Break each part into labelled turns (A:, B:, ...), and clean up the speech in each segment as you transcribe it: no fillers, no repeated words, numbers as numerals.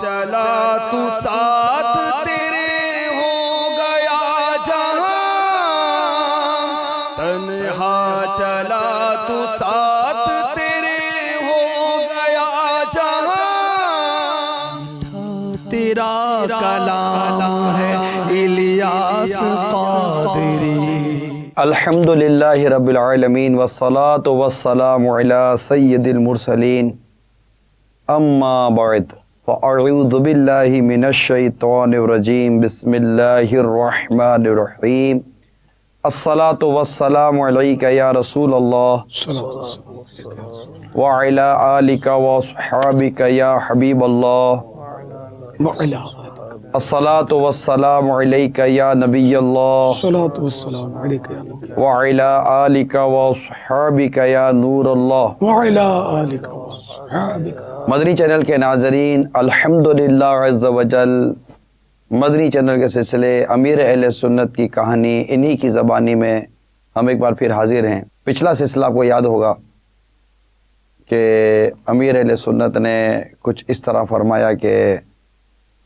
A: چلا تو ساتھ تیرے ہو گیا جہاں، تنہا چلا تو ساتھ تیرے ہو گیا جہاں، تیرا کلام ہے الیاس قادری۔
B: الحمدللہ رب العالمین والصلاة والسلام علی سید المرسلین، اما بعد فاعوذ باللہ من الشیطان الرجیم، بسم اللہ الرحمن الرحیم۔ الصلاة والسلام علیک یا رسول اللہ وعلی آلک واصحابک یا حبیب اللہ، الصلاة والسلام علیک یا نبی اللہ وعلی آلک واصحابک یا نور اللہ۔ مدنی چینل کے ناظرین، الحمدللہ عز وجل مدنی چینل کے سلسلے امیر اہل سنت کی کہانی انہی کی زبانی میں ہم ایک بار پھر حاضر ہیں۔ پچھلا سلسلہ آپ کو یاد ہوگا کہ امیر اہل سنت نے کچھ اس طرح فرمایا کہ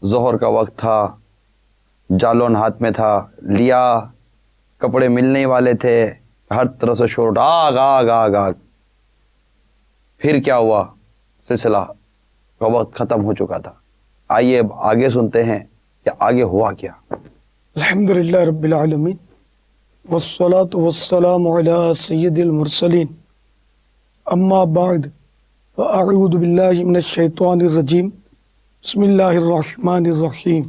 B: ظہر کا وقت تھا، جالون ہاتھ میں تھا، لیا کپڑے ملنے والے تھے، ہر طرح سے شور آگ آگ آگ آگ۔ پھر کیا ہوا؟ سلسلہ کا وقت ختم ہو چکا تھا۔ آئیے اب آگے سنتے ہیں کہ آگے ہوا کیا۔
C: الحمدللہ رب العالمین والصلاة والسلام علی سید المرسلین، اما بعد فاعوذ باللہ من الشیطان الرجیم، بسم اللہ الرحمن الرحیم،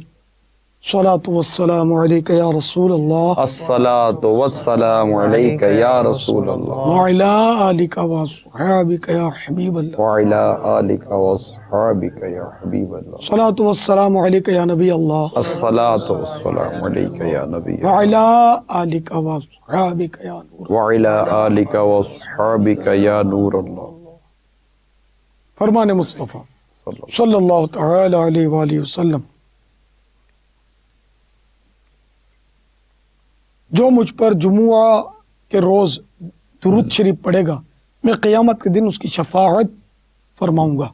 C: الصلاة والسلام علیک یا رسول اللہ،
B: الصلاۃ والسلام علیک یا رسول اللہ
C: وعلی آلک واصحابک یا حبیب اللہ،
B: وعلی آلک واصحابک یا حبیب اللہ،
C: الصلاة والسلام علیک یا نبی اللہ،
B: الصلاۃ والسلام علیک یا نبی اللہ،
C: وعلی آلک واصحابک یا نور۔
B: وعلی آلک واصحابک یا نور اللہ۔
C: فرمان مصطفیٰ صلی اللہ تعالی علیہ وآلہ وسلم، جو مجھ پر جمعہ کے روز درود شریف پڑھے گا، میں قیامت کے دن اس کی شفاعت فرماؤں گا۔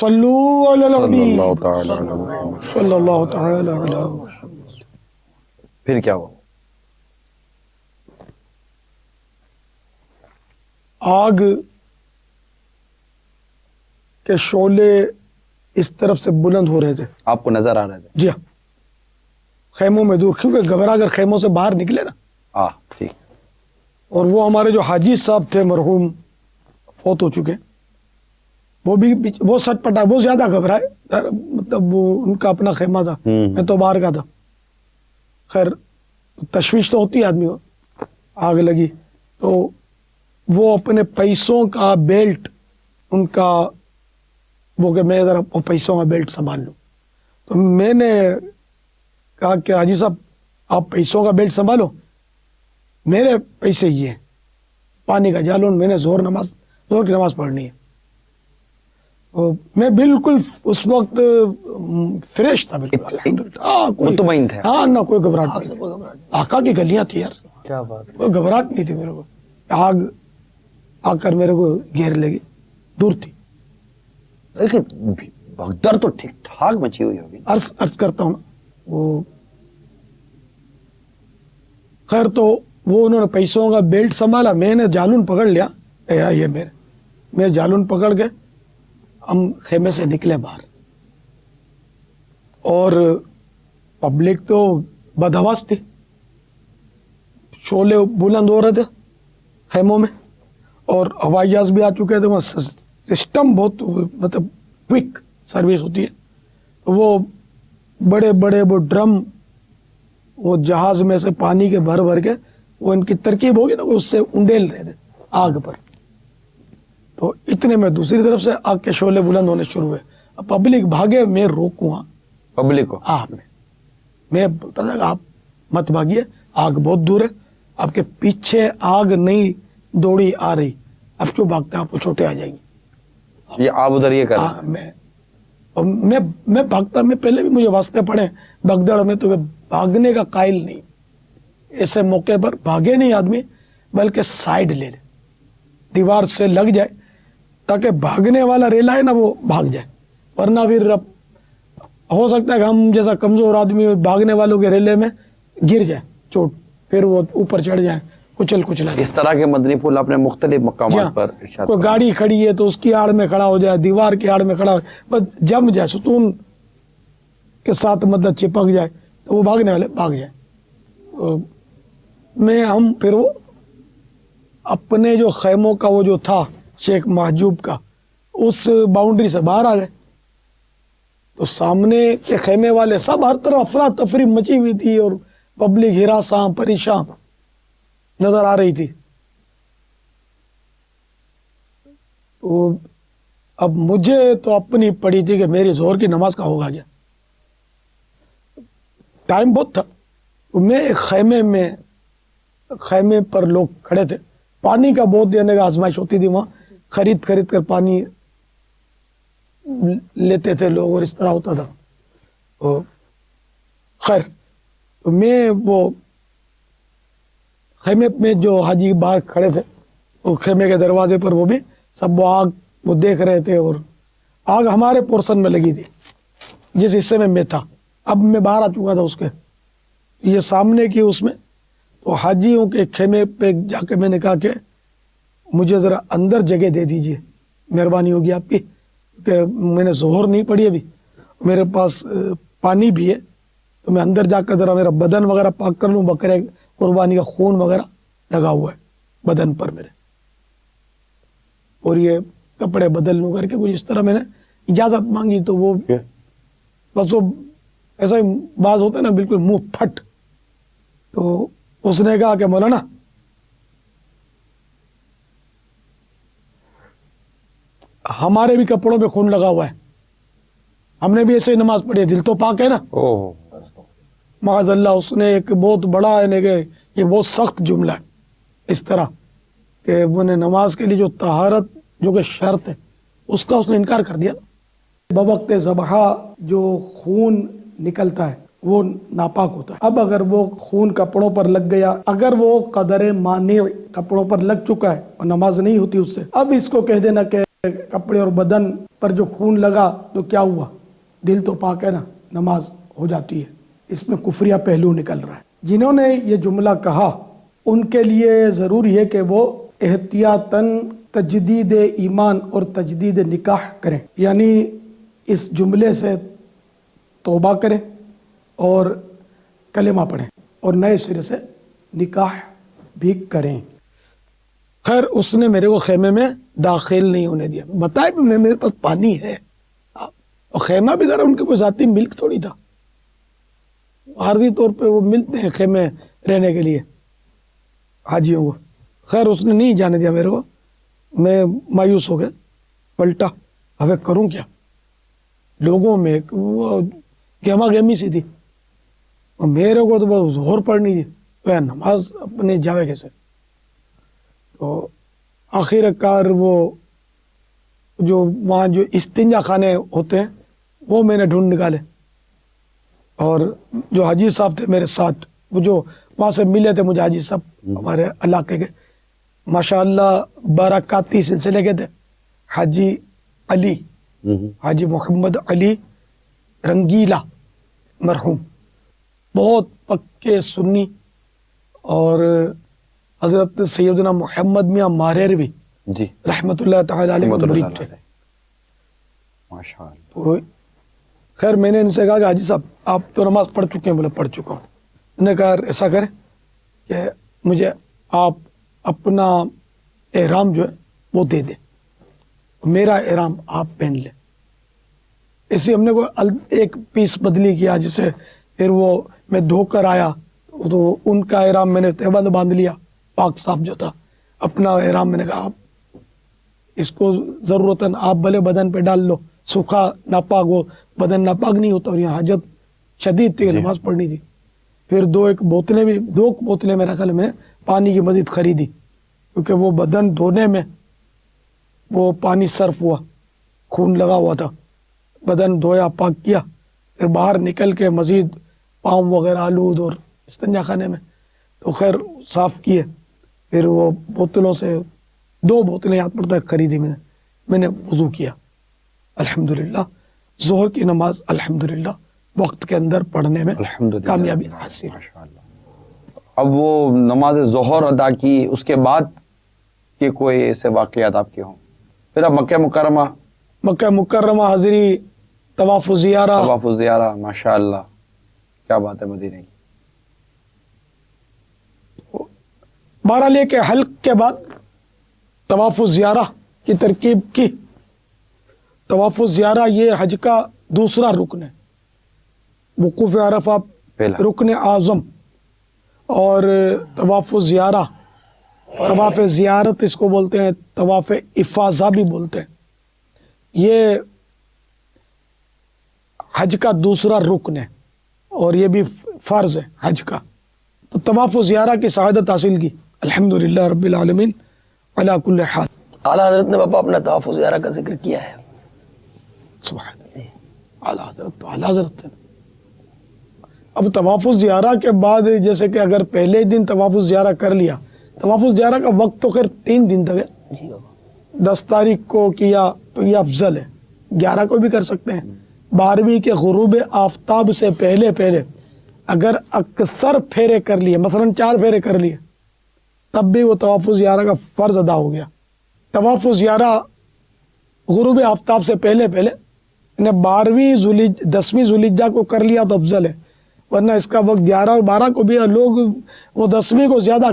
C: صلو علی
B: صلی
C: النبی
B: اللہ تعالی علیہ وسلم۔
C: صلی اللہ تعالی علیہ وسلم۔
B: پھر کیا ہوا؟
C: آگ کے شعلے اس طرف سے بلند ہو رہے تھے،
B: آپ کو نظر آ رہے تھے؟
C: جی ہاں، خیموں میں دور، کیونکہ گھبرا کر خیموں سے باہر نکلے نا،
B: ٹھیک۔
C: اور وہ ہمارے جو حاجی صاحب تھے مرحوم، فوت ہو چکے، وہ سٹ پٹا، وہ زیادہ گھبرائے، مطلب وہ ان کا اپنا خیمہ تھا، میں تو باہر کا تھا۔ خیر تشویش تو ہوتی ہے آدمی کو، آگ لگی تو وہ اپنے پیسوں کا بیلٹ، ان کا وہ کہ میں ذرا پیسوں کا بیلٹ سنبھال لوں، تو میں نے کہا کہ حاجی صاحب آپ پیسوں کا بیلٹ سنبھالو، میرے پیسے یہ ہیں، پانی کا جالون، میں نے زور کی نماز پڑھنی ہے۔ میں بالکل اس وقت فریش تھا، بالکل الحمدللہ،
B: مطمئن تھے؟
C: ہاں، نہ کوئی گھبراہٹ نہیں، آقا کی گلیاں تھی یار،
B: کیا بات۔
C: کوئی گھبراہٹ نہیں تھی میرے کو۔ آگ آ کر میرے کو گھیر لگی، دور تھی۔
B: لیکن بھگدڑ تو ٹھیک ٹھاک مچی ہوئی ہوگی۔
C: عرض کرتا ہوں نا، وہ خیر تو وہ انہوں نے پیسوں کا بیلٹ سنبھالا، میں نے جالون پکڑ لیا، یہ میں جالون پکڑ کے ہم خیمے سے نکلے باہر، اور پبلک تو بدحواس تھی، شعلے بلند ہو رہے تھے خیموں میں، اور ہوائی جہاز بھی آ چکے تھے، وہاں سسٹم بہت مطلب کوئک سروس ہوتی ہے، وہ بڑے بڑے وہ ڈرم، وہ جہاز میں سے پانی کے بھر بھر کے، وہ ان کی ترکیب ہوگی نا، وہ اس سے انڈیل رہے تھے آگ پر، تو اتنے میں دوسری طرف سے آگ کے شعلے بلند ہونے شروع ہوئے، اب پبلک بھاگے، میں روکوں
B: پبلک کو؟
C: میں بولتا تھا کہ آپ مت بھاگیے، آگ بہت دور ہے، آپ کے پیچھے آگ نہیں دوڑی آ رہی، اب کیوں بھاگتے ہیں، آپ کو چوٹیں آ جائیں گی۔
B: یہ آپ ادھر یہ کر
C: میں بھاگتا، میں پہلے بھی مجھے واسطے پڑے بھگدڑ میں، تو میں بھاگنے کا قائل نہیں، ایسے موقع پر بھاگے نہیں آدمی، بلکہ سائیڈ لے لے، دیوار سے لگ جائے، تاکہ بھاگنے والا ریلا ہے نا وہ بھاگ جائے، ورنہ پھر ہو سکتا ہے کہ ہم جیسا کمزور آدمی بھاگنے والوں کے ریلے میں گر جائے چوٹ، پھر وہ اوپر چڑھ جائیں، کچل کچلا
B: اس طرح کے مدنی پھول اپنے مختلف مقامات پر ارشاد
C: کوئی گاڑی کھڑی ہے تو اس کی آڑ میں کھڑا ہو جائے، دیوار کی آڑ میں کھڑا ہو جائے، بس جم جائے، ستون کے ساتھ مطلب چپک جائے تو وہ بھاگنے والے بھاگ جائیں. میں ہم پھر وہ اپنے جو خیموں کا وہ جو تھا شیخ محجوب کا، اس باؤنڈری سے باہر آ گئے تو سامنے کے خیمے والے سب ہر طرف افراتفری مچی ہوئی تھی اور پبلک ہراساں پریشان نظر آ رہی تھی. تو اب مجھے تو اپنی پڑی تھی کہ میری ظہر کی نماز کا ہوگا کیا، ٹائم بہت تھا. میں ایک خیمے پر لوگ کھڑے تھے، پانی کا بہت دینے کا آزمائش ہوتی تھی وہاں، خرید کر پانی لیتے تھے لوگ اور اس طرح ہوتا تھا. خیر تو میں وہ خیمے میں جو حاجی باہر کھڑے تھے، وہ خیمے کے دروازے پر وہ بھی سب وہ آگ وہ دیکھ رہے تھے، اور آگ ہمارے پورشن میں لگی تھی جس حصے میں میں تھا. اب میں باہر آ چکا تھا اس کے، یہ سامنے کی اس میں. تو حاجیوں کے خیمے پہ جا کے میں نے کہا کہ مجھے ذرا اندر جگہ دے دیجئے، مہربانی ہوگی آپ کی، کہ میں نے ظہر نہیں پڑھی ابھی، میرے پاس پانی بھی ہے، تو میں اندر جا کر ذرا میرا بدن وغیرہ پاک کر لوں، بکرے قربانی کا خون وغیرہ لگا ہوا ہے بدن پر میرے، اور یہ کپڑے بدل لوں کر کے کچھ اس طرح میں نے اجازت مانگی. تو وہ بس وہ ایسا ہی باز ہوتا ہے نا بالکل منہ پھٹ. تو اس نے کہا کہ مولانا ہمارے بھی کپڑوں پہ خون لگا ہوا ہے، ہم نے بھی ایسے ہی نماز پڑھی ہے، دل تو پاک ہے نا. معاذ اللہ. اس نے ایک بہت بڑا ہے کہ یہ بہت سخت جملہ ہے اس طرح کہ وہ نے نماز کے لیے جو طہارت جو کہ شرط ہے اس کا اس نے انکار کر دیا. بوقت ذبح جو خون نکلتا ہے وہ ناپاک ہوتا ہے. اب اگر وہ خون کپڑوں پر لگ گیا، اگر وہ قدر مانع کپڑوں پر لگ چکا ہے اور نماز نہیں ہوتی اس سے، اب اس کو کہہ دینا کہ کپڑے اور بدن پر جو خون لگا تو کیا ہوا، دل تو پاک ہے نا، نماز ہو جاتی ہے. اس میں کفریہ پہلو نکل رہا ہے. جنہوں نے یہ جملہ کہا ان کے لیے ضروری ہے کہ وہ احتیاطاً تجدید ایمان اور تجدید نکاح کریں، یعنی اس جملے سے توبہ کریں اور کلمہ پڑھیں اور نئے سرے سے نکاح بھی کریں. خیر اس نے میرے کو خیمے میں داخل نہیں ہونے دیا. بتائے بھی میرے پاس پانی ہے، اور خیمہ بھی ذرا ان کے کوئی ذاتی ملک تھوڑی تھا، عارضی طور پہ وہ ملتے ہیں خیمے رہنے کے لیے حاجیوں کو. خیر اس نے نہیں جانے دیا میرے کو. میں مایوس ہو گیا، پلٹا، اب کروں کیا. لوگوں میں وہ گہما گہمی سی تھی، اور میرے کو تو بس ظہر پڑھنی تھی، تو نماز اپنے جاوے کیسے. تو آخر کار وہ جو وہاں جو استنجا خانے ہوتے ہیں وہ میں نے ڈھونڈ نکالے، اور جو حاجی صاحب تھے میرے ساتھ، وہ جو وہاں سے ملے تھے مجھے حاجی صاحب ہمارے علاقے کے، ماشاءاللہ برکاتی سلسلے کے تھے. حاجی علی، حاجی محمد علی رنگیلا مرحوم، بہت پکے سنی، اور حضرت سیدنا محمد میاں ماریروی
B: جی
C: رحمت اللہ تعالی علیہ کے مرید تھے.
B: ماشاءاللہ.
C: تو خیر میں نے ان سے کہا کہ حاجی صاحب آپ تو نماز پڑھ چکے ہیں. بولے پڑھ چکا ہوں. انہوں نے کہا ایسا کریں کہ مجھے آپ اپنا احرام جو ہے وہ دے دیں، میرا احرام آپ پہن لیں. اسی ہم نے کوئی ایک پیس بدلی کیا، جسے پھر وہ میں دھو کر آیا تو ان کا احرام میں نے تہبند باندھ لیا، پاک صاف جو تھا. اپنا احرام میں نے کہا آپ اس کو ضرورتاً آپ بھلے بدن پہ ڈال لو، سوکھا ناپاک وہ بدن ناپاک نہیں ہوتا، اور یہ حاجت شدید تھی، نماز پڑھنی تھی. پھر دو بوتلیں میرا خیال میں پانی کی مزید خریدی، کیونکہ وہ بدن دھونے میں وہ پانی صرف ہوا، خون لگا ہوا تھا. بدن دھویا، پاک کیا، پھر باہر نکل کے مزید پاؤں وغیرہ آلود اور استنجا خانے میں تو خیر صاف کیے. پھر وہ بوتلوں سے 2 بوتلیں یاد پڑتا ہے خریدی میں نے وضو کیا. الحمدللہ ظہر کی نماز الحمدللہ وقت کے اندر پڑھنے میں
B: الحمدللہ
C: کامیابی حاصل ہے۔
B: اب وہ نماز ظہر ادا کی اس کے بعد کے کوئی ایسے واقعات آپ کے ہوں؟ پھر اب مکہ مکرمہ،
C: مکہ مکرمہ حاضری، طواف و زیارہ،
B: طواف و زیارہ، ماشاء اللہ کیا بات ہے مدینے کی۔
C: بہرحال یہ کہ حلق کے بعد طواف و زیارہ کی ترکیب کی۔ طواف و زیارہ یہ حج کا دوسرا رکن ہے، وقوف عرفہ
B: پہلا
C: رکن اعظم، اور طواف و زیارہ، طواف زیارت اس کو بولتے ہیں، طواف افاضہ بھی بولتے ہیں، یہ حج کا دوسرا رکن ہے اور یہ بھی فرض ہے حج کا۔ تو طواف و زیارہ کی سعادت حاصل کی الحمدللہ رب العالمین علی کل حال۔
D: اعلیٰ حضرت نے باپا اپنا طواف و زیارہ کا ذکر کیا ہے۔
C: سبحان اللہ، اعلیٰ حضرت تو اعلیٰ حضرت ہے۔ اب طواف و زیارہ کے بعد جیسے کہ اگر پہلے دن طواف و زیارہ کر لیا، طواف و زیارہ کا وقت تو خیر 3 دن تک ہے،
D: جی بابا،
C: 10 تاریخ کو کیا تو یہ افضل ہے، 11 کو بھی کر سکتے ہیں، 12ویں کے غروب آفتاب سے پہلے پہلے اگر اکثر پھیرے کر لیے، مثلا 4 پھیرے کر لیے، تب بھی وہ طواف و زیارہ کا فرض ادا ہو گیا۔ طواف و زیارہ غروب آفتاب سے پہلے پہلے 10ویں ذوالحجہ کو کر لیا تو افضل ہے، ورنہ اس کا وقت 11 اور 12 کو بھی ہے۔ لوگ وہ 10ویں کو زیادہ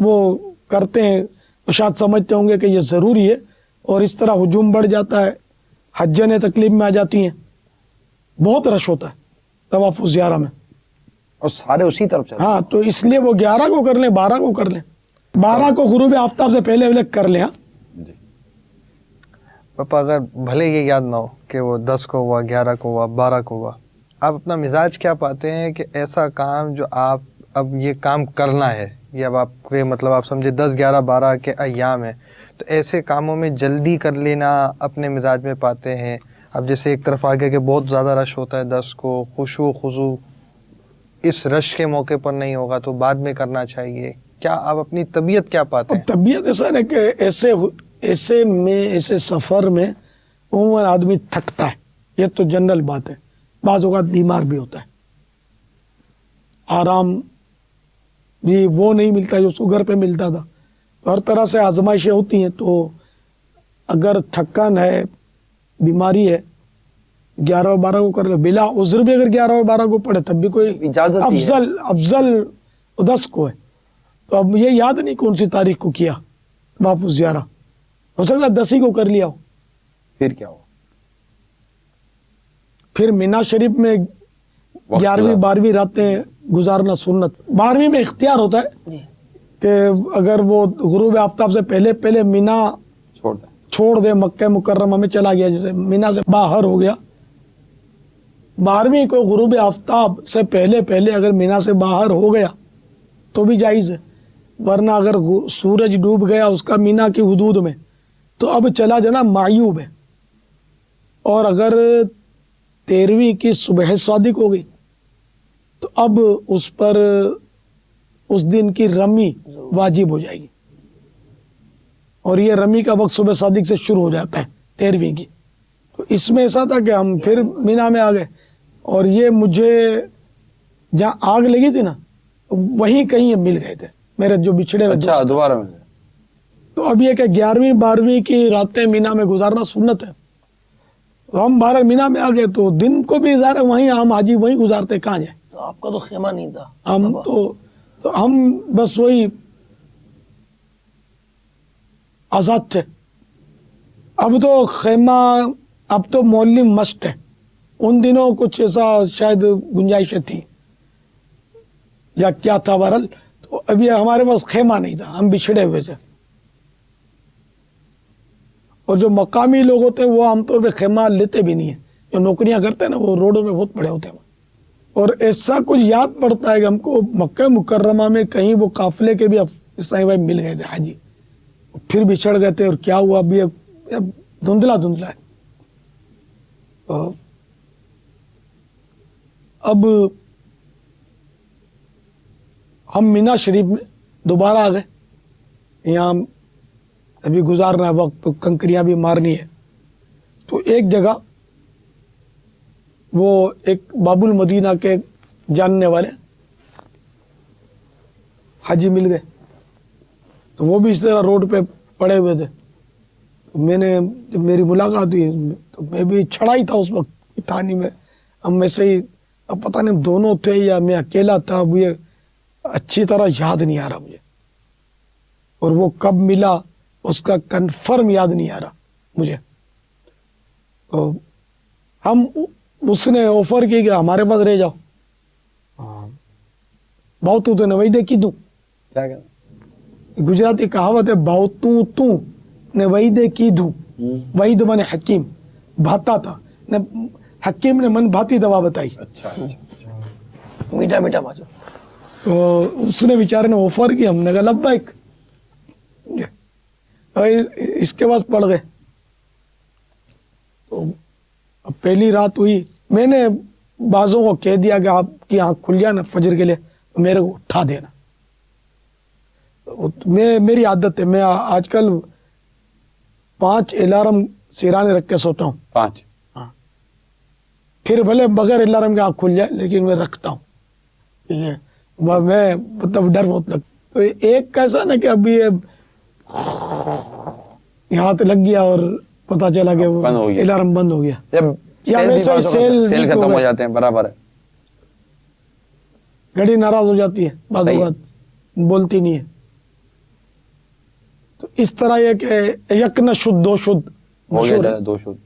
C: وہ کرتے ہیں، وہ شاید سمجھتے ہوں گے کہ یہ ضروری ہے، اور اس طرح ہجوم بڑھ جاتا ہے، حجیں تکلیف میں آ جاتی ہیں، بہت رش ہوتا ہے طواف و زیارہ میں۔
B: اور سارے اسی طرف چلے۔
C: ہاں تو اس لیے وہ 11 کو کر لیں، 12 کو کر لیں، 12 کو غروب آفتاب سے پہلے پہلے کر لیں۔ ہاں
E: پاپا اگر بھلے یہ یاد نہ ہو کہ وہ 10 کو ہوا، 11 کو ہوا، 12 کو ہوا، آپ اپنا مزاج کیا پاتے ہیں کہ ایسا کام جو آپ اب یہ کام کرنا ہے، یہ اب آپ کے مطلب آپ سمجھے 10 11 12 کے ایام ہیں، تو ایسے کاموں میں جلدی کر لینا اپنے مزاج میں پاتے ہیں؟ اب جیسے ایک طرف آگے کہ بہت زیادہ رش ہوتا ہے 10 کو، خشوع و خضوع اس رش کے موقع پر نہیں ہوگا تو بعد میں کرنا چاہیے، کیا آپ اپنی طبیعت کیا پاتے ہیں؟
C: طبیعت ایسا ہے کہ ایسے سفر میں عموماً آدمی تھکتا ہے، یہ تو جنرل بات ہے، بعض اوقات بیمار بھی ہوتا ہے، آرام بھی وہ نہیں ملتا جو اس کو گھر پہ ملتا تھا، ہر طرح سے آزمائشیں ہوتی ہیں۔ تو اگر تھکن ہے، بیماری ہے، 11 اور 12 کو کر لے، بلا عذر بھی اگر 11 اور 12 کو پڑھے تب بھی کوئی
B: اجازت ہی ہے۔
C: افضل 10 کو ہے۔ تو اب یہ یاد نہیں کون سی تاریخ کو کیا طواف زیارہ، ہو سکتا ہے 10 ہی کو کر لیا ہو۔
B: پھر کیا ہو؟
C: پھر مینا شریف میں 11ویں 12ویں راتیں گزارنا سنت۔ 12ویں میں اختیار ہوتا ہے کہ اگر وہ غروب آفتاب سے پہلے پہلے مینا
B: چھوڑ دیں۔
C: چھوڑ دے، مکہ مکرمہ میں چلا گیا، جیسے مینا سے باہر ہو گیا، 12ویں کو غروب آفتاب سے پہلے پہلے اگر مینا سے باہر ہو گیا تو بھی جائز ہے، ورنہ اگر سورج ڈوب گیا اس کا مینا کی حدود میں تو اب چلا جانا معیوب ہے۔ اور اگر 13ویں کی صبح صادق ہو گئی تو اب اس پر اس دن کی رمی واجب ہو جائے گی، اور یہ رمی کا وقت صبح صادق سے شروع ہو جاتا ہے 13ویں کی۔ تو اس میں ایسا تھا کہ ہم پھر مینا میں آ گئے، اور یہ مجھے جہاں آگ لگی تھی نا وہیں کہیں مل گئے تھے میرے جو بچھڑے ہوئے
B: اچھا
C: دوست۔
B: دوبارہ مل گئے۔
C: تو اب یہ کہ 11ویں 12ویں کی راتیں مینا میں گزارنا سنت ہے۔ ہم بہرحال مینا میں آ گئے تو دن کو بھی ظاہر وہیں ہم حاجی وہیں گزارتے، کہاں جائیں؟
D: تو آپ کا تو خیمہ نہیں تھا؟
C: ہم تو ہم بس وہی آزاد تھے۔ اب تو خیمہ، اب تو معلم مسٹ ہے، ان دنوں کچھ ایسا شاید گنجائشیں تھی یا کیا تھا، بہرحال تو ابھی ہمارے پاس خیمہ نہیں تھا، ہم بچھڑے ہوئے تھے۔ اور جو مقامی لوگ ہوتے ہیں وہ عام طور پہ خیمہ لیتے بھی نہیں ہیں، جو نوکریاں کرتے ہیں نا وہ روڈوں میں بہت پڑے ہوتے ہیں۔ اور ایسا کچھ یاد پڑتا ہے کہ ہم کو مکہ مکرمہ میں کہیں وہ قافلے کے بھی عیسائی بھائی مل گئے تھے حاجی، پھر بچھڑ گئے تھے، اور کیا ہوا ابھی اب دھندلا دھندلا ہے۔ اب ہم مینا شریف میں دوبارہ آ گئے، یہاں ابھی گزارنا ہے وقت، تو کنکریاں بھی مارنی ہے۔ تو ایک جگہ وہ ایک باب المدینہ کے جاننے والے حاجی مل گئے، تو وہ بھی اس طرح روڈ پہ پڑے ہوئے تھے. تو میں نے جب میری ملاقات ہوئی تو میں بھی چھڑا ہی تھا اس وقت تھانی میں. اب میں سے ہی اب پتہ نہیں دونوں تھے یا میں اکیلا تھا، اب یہ اچھی طرح یاد نہیں آ رہا مجھے، اور وہ کب ملا اس کا کنفرم یاد نہیں آ رہا مجھے. تو ہم اس نے آفر کی کہ ہمارے پاس رہ جاؤ. بہت تو نے وہی دیکھی دوں.
B: کیا کہتے
C: گجراتی کہاوت ہے بہت تو نے وہی دیکھی دوں. وحید من حکیم بھاتا تھا نے، حکیم نے من بھاتی دوا بتائی.
B: اچھا
D: میٹھا میٹھا ماجو.
C: تو اس نے بیچارے نے آفر کی، ہم نے کہا لبیک. اس کے بعد پڑ گئے. تو اب پہلی رات ہوئی، میں نے بعضوں کو کہہ دیا کہ آپ کی آنکھ کھل جائے نا فجر کے لیے تو میرے کو اٹھا دینا. میری عادت ہے، میں آج کل 5 الارم سیرانے رکھ کے سوتا ہوں.
B: 5
C: پھر بھلے بغیر الارم کے آنکھ کھل جائے لیکن میں رکھتا ہوں. ٹھیک ہے، میں مطلب ڈر بہت لگتا. تو ایک کیسا نا کہ ابھی ہاتھ لگ گیا اور پتا چلا کہ وہ الارم بند ہو گیا،
B: جب
C: یا ویسے
B: سیل ختم ہو جاتے ہیں برابر ہے،
C: گھڑی ناراض ہو جاتی ہے، بعض اوقات بولتی نہیں ہے. تو اس طرح یہ کہ یک نہ شد دو شد
B: ہو
C: مشہور
B: گیا
C: ہے.
B: 2 شد.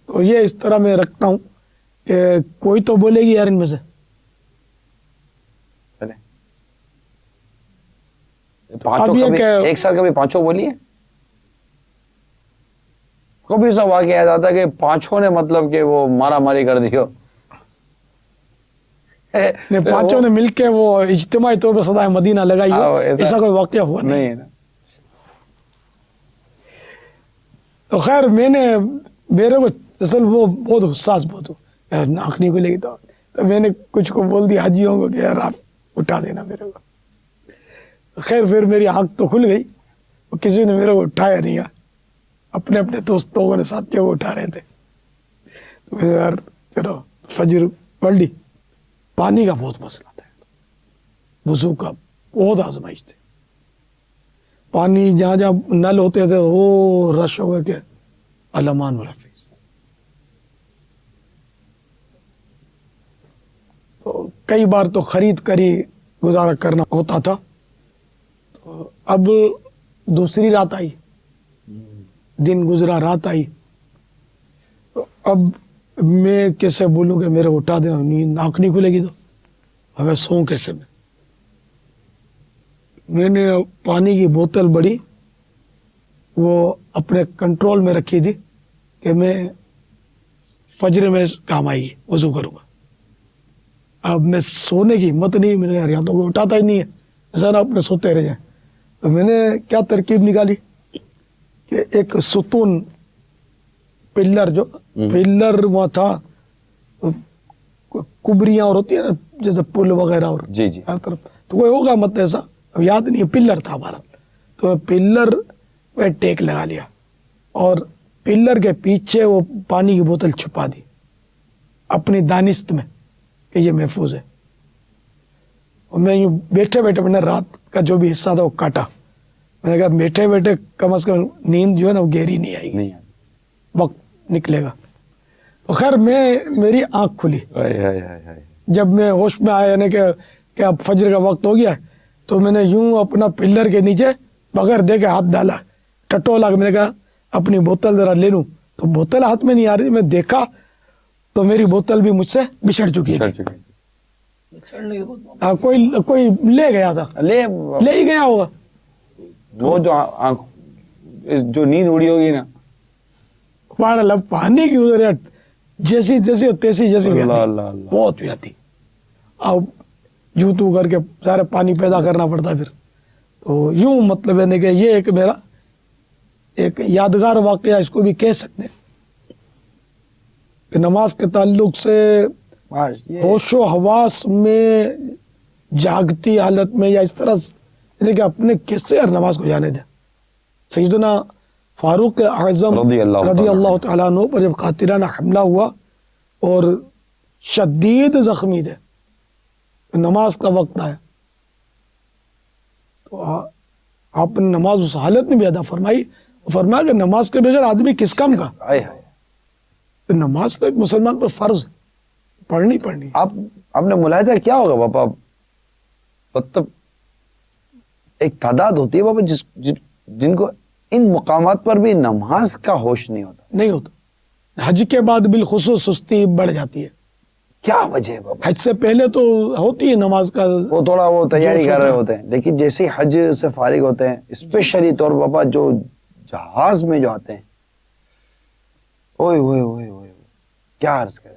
C: تو یہ اس طرح میں رکھتا ہوں کہ کوئی تو بولے گی یار ان میں سے.
B: چلے پانچوں
C: اب یہ
B: کبھی
C: کہ-
B: ایک ساتھ کبھی 5 بولی ہے؟ کبھی ایسا واقعہ یاد آتا ہے کہ 5 نے مطلب کہ وہ مارا ماری کر دی ہو؟
C: 5 نے مل کے وہ اجتماعی طور پہ صدائے مدینہ لگائی ہو، ایسا کوئی واقعہ ہوا نہیں.
B: نہیں ہے نا.
C: تو خیر میں نے میرے کو اصل وہ بہت حساس بہت ہو یار، آنکھ نہیں کھلے گی تو میں نے کچھ کو بول دیا حاجیوں کو کہ یار آپ اٹھا دینا میرے کو. خیر پھر میری آنکھ تو کھل گئی، کسی نے میرے کو اٹھایا نہیں یار، اپنے اپنے دوستوں نے ساتھیوں کو اٹھا رہے تھے. تو میں یار چلو فجر پڑھ لی. پانی کا بہت مسئلہ تھا، وضو کا بہت آزمائش تھی. پانی جہاں جہاں نل ہوتے تھے وہ رش ہو گئے کہ علمان الحفیظ. تو کئی بار تو خرید کری گزارا کرنا ہوتا تھا. تو اب دوسری رات آئی، دن گزرا رات آئی. تو اب میں کیسے بولوں کہ میرے اٹھا دینا، نیند آنکھ نہیں کھلے گی تو ہمیں سوں کیسے. میں نے پانی کی بوتل بڑی وہ اپنے کنٹرول میں رکھی تھی کہ میں فجر میں کام آئے گی، وضو کروں گا. اب میں سونے کی ہمت نہیں، میں نے یار یہاں تو کوئی اٹھاتا ہی نہیں ہے، ایسا نہ اپنے سوتے رہ جائیں. تو میں نے کیا ترکیب نکالی کہ ایک ستون پلر، جو پلر وہاں تھا، کبریاں اور ہوتی ہے نا جیسے پل وغیرہ، اور
B: جی
C: ہر طرف تو کوئی ہوگا مت ایسا، اب یاد نہیں ہے، پلر تھا ہمارا. تو میں پلر پہ ٹیک لگا لیا اور پلر کے پیچھے وہ پانی کی بوتل چھپا دی اپنی دانست میں کہ یہ محفوظ ہے. اور میں یوں بیٹھے بیٹھے میں نے رات کا جو بھی حصہ تھا وہ کاٹا. میں نے کہا بیٹھے بیٹھے کم از کم نیند جو ہے نا وہ گہری نہیں آئے گی، وقت نکلے گا. تو خیر میری آنکھ کھلی جب میں ہوش میں آیا، یعنی کہ اب فجر کا وقت ہو گیا ہے. تو میں نے یوں اپنا پلر کے نیچے بغیر دیکھے ہاتھ ڈالا، ٹٹولا. میں نے کہا اپنی بوتل ذرا لے لوں، تو بوتل ہاتھ میں نہیں آ رہی. میں دیکھا تو میری بوتل بھی مجھ سے بچھڑ چکی تھی. کوئی لے گیا تھا، لے ہی گیا ہوگا.
B: وہ جو نیند اڑی ہوگی نا،
C: ہمارا پانی کی ادھر جیسی جیسی بہت پیاتی. اب یوں تو کر کے سارے پانی پیدا کرنا پڑتا پھر. تو یوں مطلب ہے کہ یہ ایک میرا ایک یادگار واقعہ اس کو بھی کہہ سکتے ہیں کہ نماز کے تعلق سے ہوش و حواس میں جاگتی حالت میں یا اس طرح یعنی کہ اپنے کیسے ہر نماز کو جانے دیں. سیدنا فاروق اعظم رضی اللہ تعالیٰ عنہ پر جب قاتلانہ حملہ ہوا اور شدید زخمی تھے, نماز کا وقت آیا تو آپ نے نماز اس حالت میں بھی ادا فرمائی, فرمایا کہ نماز کے بغیر آدمی کس کام کا,
B: آئے ہائے.
C: تو نماز تو ایک مسلمان پر فرض ہے, پڑھنی پڑھنی.
B: آپ نے ملاحظہ کیا ہوگا بابا, مطلب ایک تعداد ہوتی ہے بابا جن کو ان مقامات پر بھی نماز کا ہوش نہیں ہوتا.
C: نہیں ہوتا. حج کے بعد بالخصوص سستی بڑھ جاتی ہے.
B: کیا وجہ ہے بابا؟
C: حج سے پہلے تو ہوتی ہے نماز کا,
B: وہ تھوڑا وہ تیاری
C: جوش
B: کر رہے
C: ہوتا ہے.
B: ہوتے ہیں, لیکن جیسے ہی حج سے فارغ ہوتے ہیں, اسپیشلی طور بابا جو جہاز میں جو آتے ہیں, اوئے اوئے اوئے اوئے, کیا عرض کریں.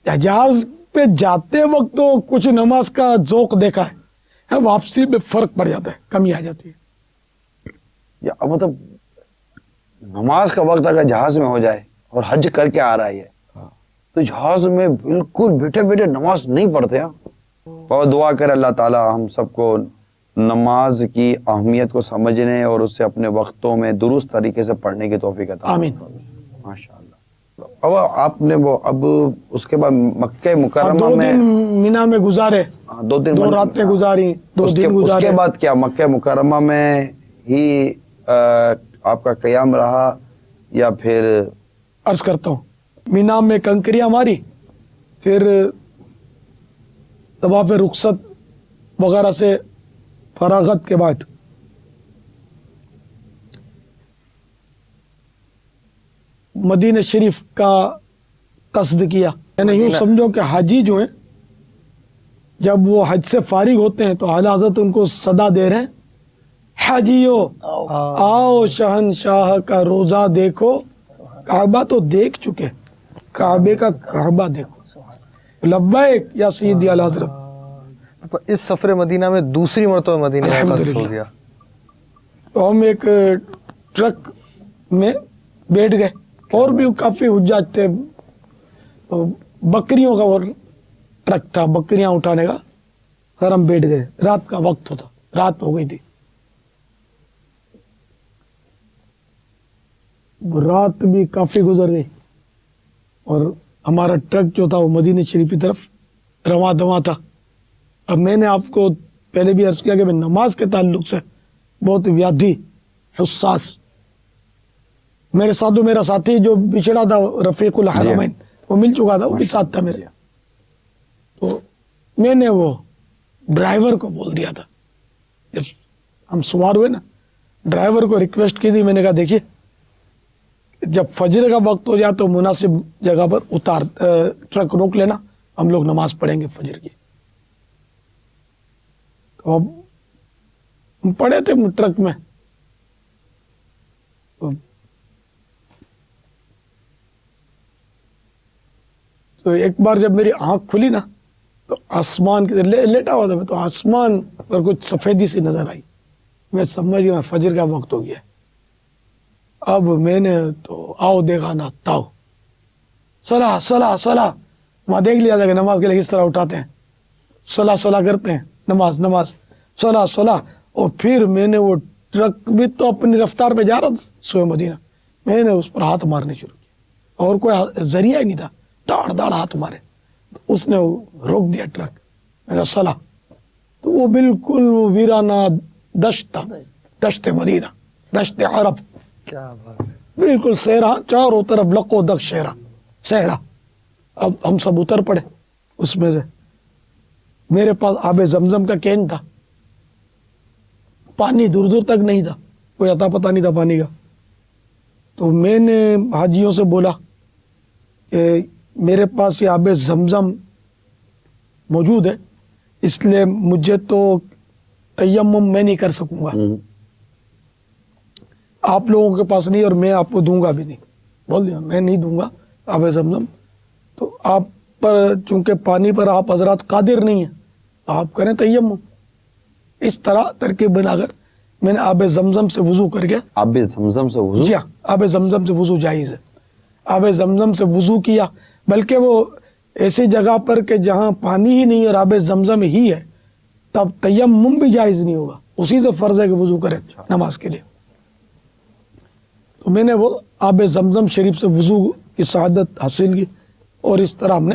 C: جہاز پہ جاتے وقت تو کچھ نماز کا ذوق دیکھا ہے, واپسی میں فرق پڑ جاتا ہے, کمی آ جاتی ہے.
B: یا مطلب نماز کا وقت اگر جہاز میں ہو جائے اور حج کر کے آ رہا ہے تو جہاز میں بالکل بیٹھے بیٹھے نماز نہیں پڑھتے. بابا دعا کر اللہ تعالی ہم سب کو نماز کی اہمیت کو سمجھنے اور اسے اپنے وقتوں میں درست طریقے سے پڑھنے کی توفیق عطا.
C: آمین.
B: ماشاءاللہ. بابا آپ نے وہ اب اس کے بعد مکہ مکرمہ
C: 2
B: میں
C: دن مینا میں گزارے,
B: 2
C: راتیں گزاری, 2 دن
B: اس
C: گزارے.
B: کے بعد کیا مکہ مکرمہ میں ہی آپ کا قیام رہا یا پھر؟
C: عرض کرتا ہوں, مینا میں کنکریاں ماری, پھر طواف رخصت وغیرہ سے فراغت کے بعد مدینہ شریف کا قصد کیا. یعنی یوں سمجھو کہ حاجی جو ہیں جب وہ حج سے فارغ ہوتے ہیں تو اعلیٰ حضرت ان کو صدا دے رہے ہیں, حاجیو آؤ شہنشاہ کا روزہ دیکھو. کعبہ تو دیکھ چکے, کعبے کا کعبہ دیکھو. لبیک یا سیدی اعلیٰ حضرت.
E: اس سفر مدینہ میں دوسری مرتبہ مدینہ کا قصد ہو گیا.
C: تو ہم ایک ٹرک میں بیٹھ گئے, اور بھی کافی حجاج تھے. بکریوں کا وہ ٹرک تھا, بکریاں اٹھانے کا. پھر ہم بیٹھ گئے, رات کا وقت ہوتا, رات ہو گئی تھی. رات بھی کافی گزر گئی اور ہمارا ٹرک جو تھا وہ مدینہ شریف کی طرف رواں دواں تھا. اب میں نے آپ کو پہلے بھی عرض کیا کہ میں نماز کے تعلق سے بہت ویادھی حساس. میرے ساتھ میرا ساتھی جو بچھڑا تھا رفیق الحرمین, وہ مل چکا تھا, وہ بھی ساتھ تھا میرے. تو میں نے وہ ڈرائیور کو بول دیا تھا, جب ہم سوار ہوئے نا, ڈرائیور کو ریکویسٹ کی تھی. میں نے کہا دیکھیے جب فجر کا وقت ہو جائے تو مناسب جگہ پر ٹرک روک لینا, ہم لوگ نماز پڑھیں گے فجر کی. تو اب ہم پڑے تھے ٹرک میں, تو ایک بار جب میری آنکھ کھلی نا تو آسمان کی لیٹا ہوا تھا میں, تو آسمان پر کچھ سفیدی سی نظر آئی. میں سمجھ گیا فجر کا وقت ہو گیا. اب میں نے تو آؤ دیکھا نا تاؤ, صلاح صلاح صلاح, وہاں دیکھ لیا تھا کہ نماز کے لیے کس طرح اٹھاتے ہیں, صلاح صلاح کرتے ہیں, نماز نماز, صلاح صلاح. اور پھر میں نے وہ ٹرک بھی تو اپنی رفتار پہ جا رہا تھا سوئے مدینہ, میں نے اس پر ہاتھ مارنے شروع کیا, اور کوئی ذریعہ ہی نہیں تھا, داڑ داڑ ہاتھ مارے. تو اس نے روک دیا ٹرک, میں نے صلاح. تو وہ بالکل ویرانہ دشت تھا, دشت مدینہ, دشت عرب,
E: کیا بات ہے.
C: بالکل صحرا, چاروں طرف لقو دق صحرا. اب ہم سب اتر پڑے اس میں سے. میرے پاس آب زمزم کا کین تھا, پانی دور دور تک نہیں تھا, کوئی عطا پتہ نہیں تھا پانی کا. تو میں نے حاجیوں سے بولا کہ میرے پاس یہ آب زمزم موجود ہے, اس لیے مجھے تو تیمم میں نہیں کر سکوں گا, آپ لوگوں کے پاس نہیں, اور میں آپ کو دوں گا بھی نہیں. بول دیا میں نہیں دوں گا آب زمزم. تو آپ پر چونکہ پانی پر آپ حضرات قادر نہیں ہیں, آپ کریں تیمم. اس طرح ترکیب بنا کر میں نے آب زمزم سے وضو کر کے,
B: آب زمزم سے وضو؟
C: جی ہاں, آب زمزم سے وضو جائز ہے. آب زمزم سے وضو کیا, بلکہ وہ ایسی جگہ پر کہ جہاں پانی ہی نہیں اور آب زمزم ہی ہے, تب تیمم بھی جائز نہیں ہوگا, اسی سے فرض ہے کہ وضو کریں نماز کے لیے. تو میں نے وہ آب زمزم شریف سے وضو کی سعادت حاصل کی, اور اس طرح ہم نے